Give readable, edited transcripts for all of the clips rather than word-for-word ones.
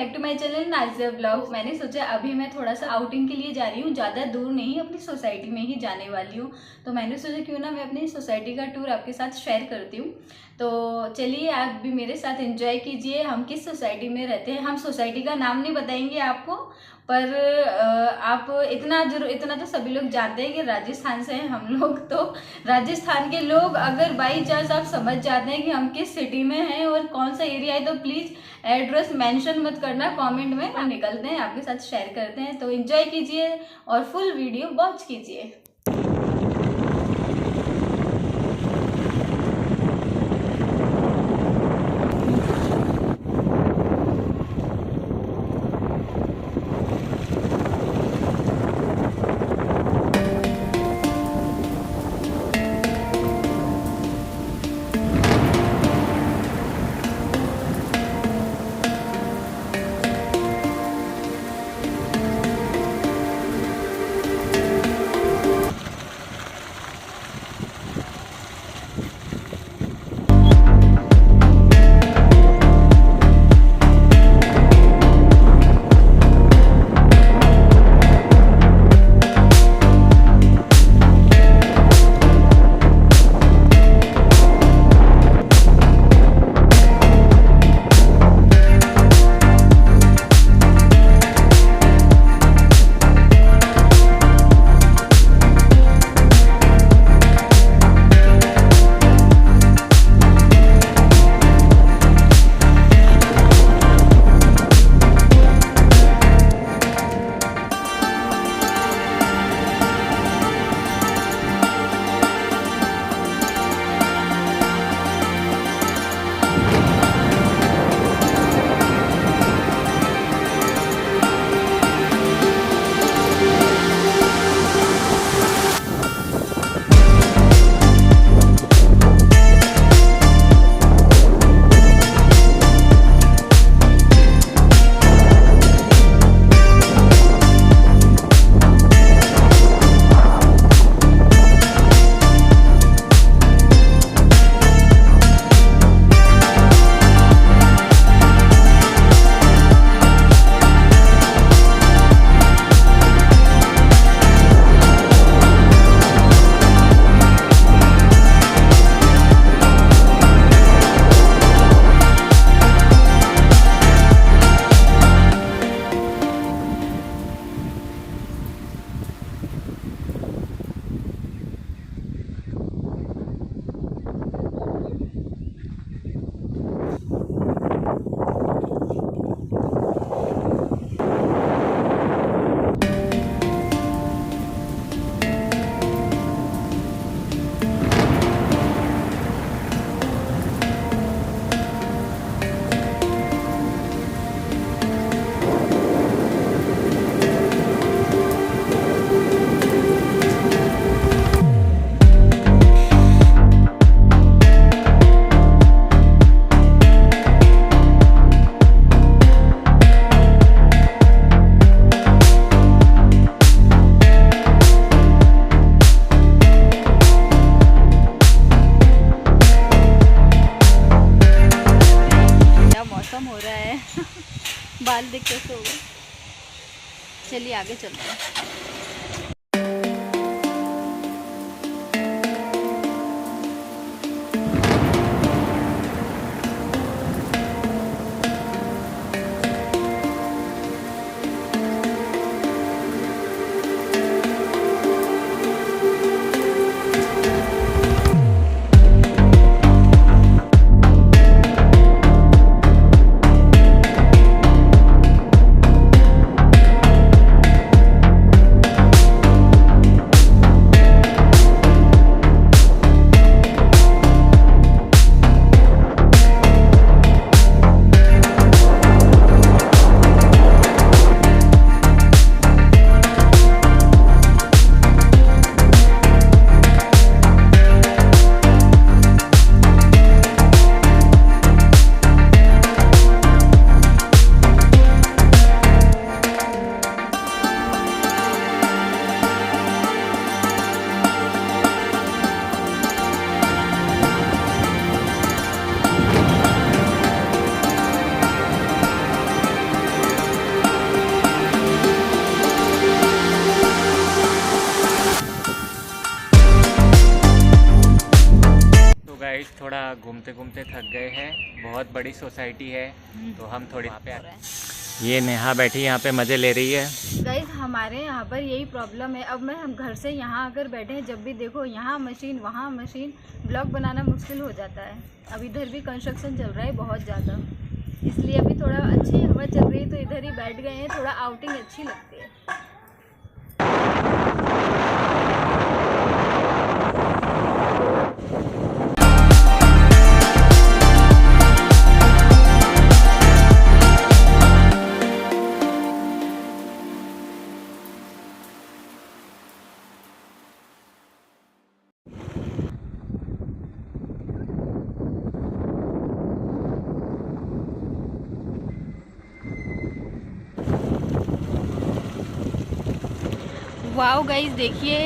Back to my channel Nazia blog. मैंने सोचा अभी मैं थोड़ा सा आउटिंग के लिए जा रही हूँ, ज़्यादा दूर नहीं, अपनी सोसाइटी में ही जाने वाली हूँ। तो मैंने सोचा क्यों ना मैं अपनी सोसाइटी का टूर आपके साथ शेयर करती हूँ। तो चलिए आप भी मेरे साथ एंजॉय कीजिए। हम किस सोसाइटी में रहते हैं, हम सोसाइटी का नाम नहीं बताएंगे आपको, पर आप इतना तो सभी लोग जानते हैं कि राजस्थान से हैं हम लोग। तो राजस्थान के लोग अगर बाई चांस आप समझ जाते हैं कि हम किस सिटी में हैं और कौन सा एरिया है, तो प्लीज़ एड्रेस मेंशन मत करना कमेंट में। हम निकलते हैं, आपके साथ शेयर करते हैं। तो एंजॉय कीजिए और फुल वीडियो वॉच कीजिए। बाल देख कैसे हो गए। चलिए आगे चलते हैं। घूमते घूमते थक गए हैं। बहुत बड़ी सोसाइटी है तो हम थोड़ी वहाँ पे ये नेहा बैठी यहाँ पे मज़े ले रही है। गाइस हमारे यहाँ पर यही प्रॉब्लम है। अब मैं हम घर से यहाँ आकर बैठे हैं, जब भी देखो यहाँ मशीन वहाँ मशीन, ब्लॉग बनाना मुश्किल हो जाता है। अब इधर भी कंस्ट्रक्शन चल रहा है बहुत ज़्यादा, इसलिए अभी थोड़ा अच्छी हवा चल रही है तो इधर ही बैठ गए हैं, थोड़ा आउटिंग अच्छी लगती है। वाओ गाइस, देखिए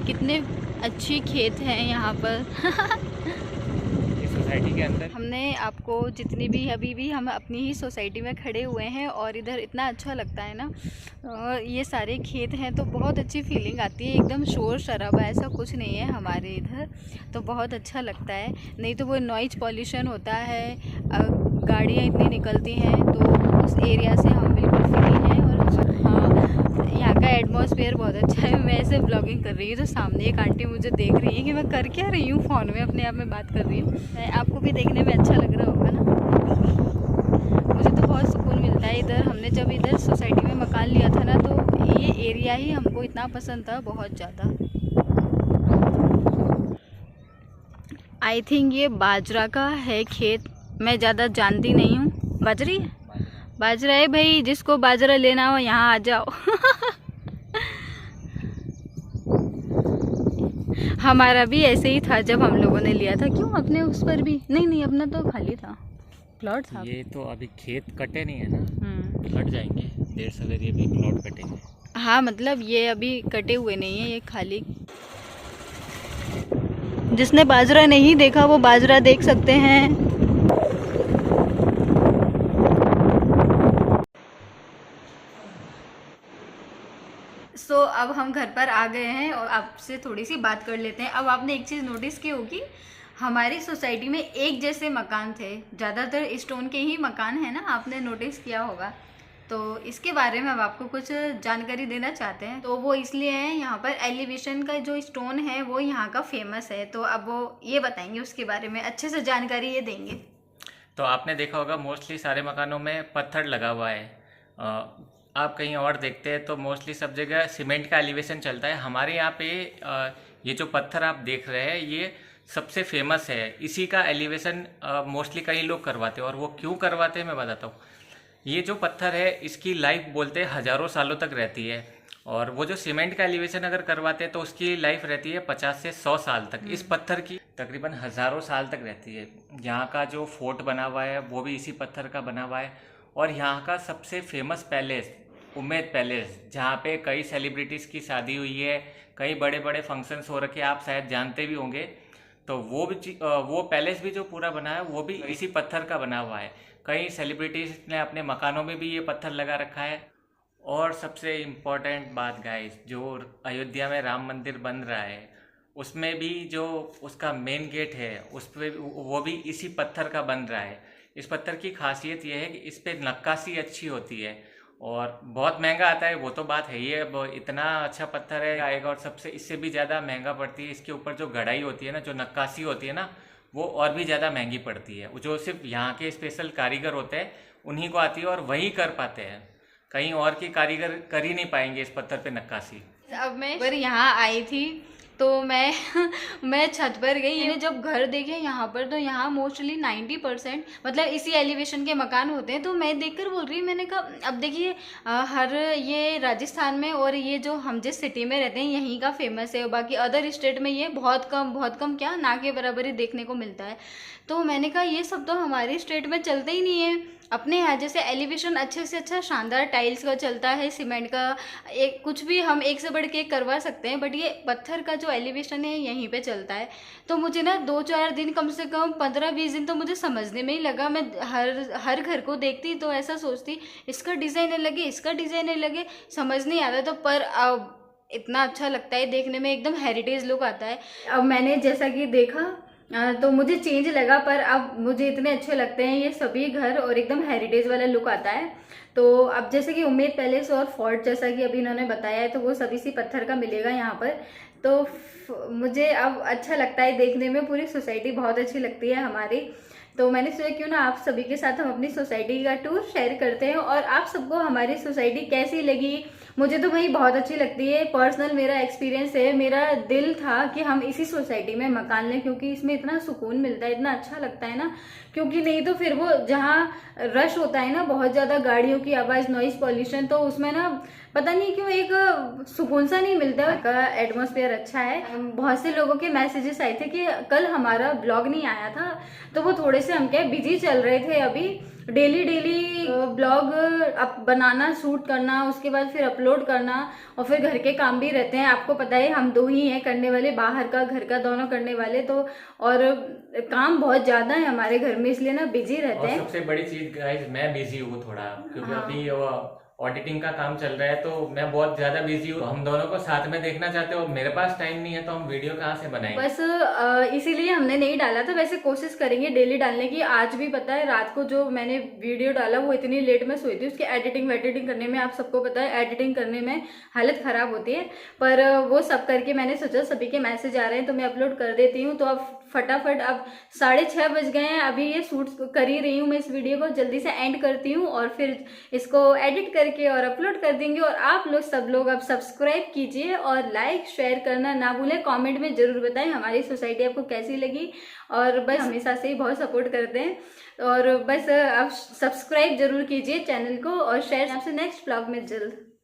कितने अच्छे खेत हैं यहाँ पर। सोसाइटी के अंदर हमने आपको जितनी भी अभी भी हम अपनी ही सोसाइटी में खड़े हुए हैं और इधर इतना अच्छा लगता है ना। ये सारे खेत हैं तो बहुत अच्छी फीलिंग आती है, एकदम शोर शराबा ऐसा कुछ नहीं है हमारे इधर, तो बहुत अच्छा लगता है। नहीं तो वो नॉइज पॉल्यूशन होता है, गाड़ियाँ इतनी निकलती हैं, तो उस एरिया से हम बिल्कुल फ्री हैं। और हाँ, यहाँ का एटमॉस्फेयर बहुत अच्छा है। मैं ऐसे ब्लॉगिंग कर रही हूँ तो सामने एक आंटी मुझे देख रही है कि मैं कर क्या रही हूँ, फ़ोन में अपने आप में बात कर रही हूँ। आपको भी देखने में अच्छा लग रहा होगा ना। मुझे तो बहुत सुकून मिलता है इधर। हमने जब इधर सोसाइटी में मकान लिया था ना, तो ये एरिया ही हमको इतना पसंद था, बहुत ज़्यादा। आई थिंक ये बाजरा का है खेत, मैं ज़्यादा जानती नहीं हूँ। बाजरी है, बाजरा है भाई, जिसको बाजरा लेना हो यहाँ आ जाओ। हमारा भी ऐसे ही था जब हम लोगों ने लिया था। क्यों, अपने उस पर भी नहीं, अपना तो खाली था, प्लॉट था। ये तो अभी खेत कटे नहीं है ना, कट जाएंगे देर सवेर, ये भी प्लॉट कटेंगे। हाँ, मतलब ये अभी कटे हुए नहीं है, ये खाली। जिसने बाजरा नहीं देखा वो बाजरा देख सकते हैं। सो अब हम घर पर आ गए हैं और आपसे थोड़ी सी बात कर लेते हैं। अब आपने एक चीज़ नोटिस की होगी, हमारी सोसाइटी में एक जैसे मकान थे, ज़्यादातर स्टोन के ही मकान है ना, आपने नोटिस किया होगा। तो इसके बारे में अब आपको कुछ जानकारी देना चाहते हैं। तो वो इसलिए है, यहाँ पर एलिवेशन का जो स्टोन है वो यहाँ का फेमस है, तो अब वो ये बताएंगे, उसके बारे में अच्छे से जानकारी ये देंगे। तो आपने देखा होगा मोस्टली सारे मकानों में पत्थर लगा हुआ है। आप कहीं और देखते हैं तो मोस्टली सब जगह सीमेंट का एलिवेशन चलता है। हमारे यहाँ पे ये जो पत्थर आप देख रहे हैं ये सबसे फेमस है। इसी का एलिवेशन मोस्टली कई लोग करवाते हैं, और वो क्यों करवाते हैं मैं बताता हूँ। ये जो पत्थर है इसकी लाइफ बोलते हैं हज़ारों सालों तक रहती है, और वो जो सीमेंट का एलिवेशन अगर करवाते हैं तो उसकी लाइफ रहती है 50 से 100 साल तक। इस पत्थर की तकरीबन हज़ारों साल तक रहती है। यहाँ का जो फोर्ट बना हुआ है वो भी इसी पत्थर का बना हुआ है। और यहाँ का सबसे फेमस पैलेस उम्मेद पैलेस, जहाँ पे कई सेलिब्रिटीज़ की शादी हुई है, कई बड़े बड़े फंक्शंस हो रखे, आप शायद जानते भी होंगे। तो वो पैलेस भी जो पूरा बना है वो भी इसी पत्थर का बना हुआ है। कई सेलिब्रिटीज़ ने अपने मकानों में भी ये पत्थर लगा रखा है। और सबसे इम्पोर्टेंट बात गाइस, जो अयोध्या में राम मंदिर बन रहा है उसमें भी जो उसका मेन गेट है उस पर वो भी इसी पत्थर का बन रहा है। इस पत्थर की खासियत यह है कि इस पर नक्काशी अच्छी होती है, और बहुत महंगा आता है, वो तो बात है ही है। अब इतना अच्छा पत्थर है आएगा, और सबसे इससे भी ज़्यादा महंगा पड़ती है इसके ऊपर जो गढ़ाई होती है ना, जो नक्काशी होती है ना, वो और भी ज़्यादा महंगी पड़ती है। जो सिर्फ यहाँ के स्पेशल कारीगर होते हैं उन्हीं को आती है और वही कर पाते हैं, कहीं और के कारीगर कर ही नहीं पाएंगे इस पत्थर पे नक्काशी। अब मैं पर यहाँ आई थी तो मैं छत पर गई। मैंने जब घर देखे यहाँ पर, तो यहाँ मोस्टली 90% मतलब इसी एलिवेशन के मकान होते हैं। तो मैं देखकर बोल रही, मैंने कहा अब देखिए हर ये राजस्थान में और ये जो हम जिस सिटी में रहते हैं यहीं का फेमस है, बाकी अदर स्टेट में ये बहुत कम क्या ना के बराबर ही देखने को मिलता है। तो मैंने कहा ये सब तो हमारे स्टेट में चलते ही नहीं है। अपने यहाँ जैसे एलिवेशन अच्छे से अच्छा शानदार टाइल्स का चलता है, सीमेंट का, एक कुछ भी हम एक से बढ़ के एक करवा सकते हैं, बट ये पत्थर का जो एलिवेशन है यहीं पे चलता है। तो मुझे ना 2-4 दिन, कम से कम 15-20 दिन तो मुझे समझने में ही लगा। मैं हर घर को देखती तो ऐसा सोचती इसका डिज़ाइन अलग है, इसका डिज़ाइन अलग है, समझ नहीं आता। तो पर अब इतना अच्छा लगता है देखने में, एकदम हेरिटेज लुक आता है। अब मैंने जैसा कि देखा तो मुझे चेंज लगा, पर अब मुझे इतने अच्छे लगते हैं ये सभी घर और एकदम हेरिटेज वाला लुक आता है। तो अब जैसे कि उम्मेद पैलेस और फोर्ट जैसा कि अभी इन्होंने बताया है, तो वो सभी सी पत्थर का मिलेगा यहाँ पर। तो मुझे अब अच्छा लगता है देखने में, पूरी सोसाइटी बहुत अच्छी लगती है हमारी। तो मैंने सोचा क्यों ना आप सभी के साथ हम अपनी सोसाइटी का टूर शेयर करते हैं, और आप सबको हमारी सोसाइटी कैसी लगी। मुझे तो भाई बहुत अच्छी लगती है, पर्सनल मेरा एक्सपीरियंस है। मेरा दिल था कि हम इसी सोसाइटी में मकान लें, क्योंकि इसमें इतना सुकून मिलता है, इतना अच्छा लगता है ना। क्योंकि नहीं तो फिर वो जहाँ रश होता है ना, बहुत ज़्यादा गाड़ियों की आवाज़, नॉइज पॉल्यूशन, तो उसमें ना पता नहीं क्यों एक सुकून सा नहीं मिलता है। का एटमॉस्फेयर अच्छा है। बहुत से लोगों के मैसेजेस आए थे कि कल हमारा ब्लॉग नहीं आया था, तो वो थोड़े से हम क्या बिजी चल रहे थे अभी। डेली ब्लॉग अब बनाना, शूट करना, उसके बाद फिर अपलोड करना, और फिर घर के काम भी रहते हैं। आपको पता है हम दो ही हैं करने वाले, बाहर का घर का दोनों करने वाले, तो और काम बहुत ज्यादा है हमारे घर में, इसलिए ना बिजी रहते हैं। सबसे बड़ी चीज गाइस, मैं बिजी हूँ थोड़ा, क्योंकि हाँ। अभी ऑडिटिंग का काम चल रहा है, तो मैं बहुत ज्यादा बिजी हूँ। हम दोनों को साथ में देखना चाहते हो, मेरे पास टाइम नहीं है, तो हम वीडियो कहाँ से बनाएंगे। बस इसीलिए हमने नहीं डाला था। वैसे कोशिश करेंगे डेली डालने की। आज भी पता है रात को जो मैंने वीडियो डाला वो इतनी लेट में सोई थी, उसकी एडिटिंग करने में, आप सबको पता है एडिटिंग करने में हालत खराब होती है। पर वो सब करके मैंने सोचा सभी के मैसेज आ रहे हैं तो मैं अपलोड कर देती हूँ। तो अब फटाफट, अब 6:30 बज गए हैं, अभी ये शूट कर ही रही हूँ मैं। इस वीडियो को जल्दी से एंड करती हूँ और फिर इसको एडिट करके और अपलोड कर देंगे। और आप लोग सब लोग अब सब्सक्राइब कीजिए और लाइक शेयर करना ना भूलें। कमेंट में जरूर बताएं हमारी सोसाइटी आपको कैसी लगी, और बस हमेशा से ही बहुत सपोर्ट करते हैं। और बस आप सब्सक्राइब जरूर कीजिए चैनल को और शेयर। आपसे नेक्स्ट ब्लॉग में जल्द।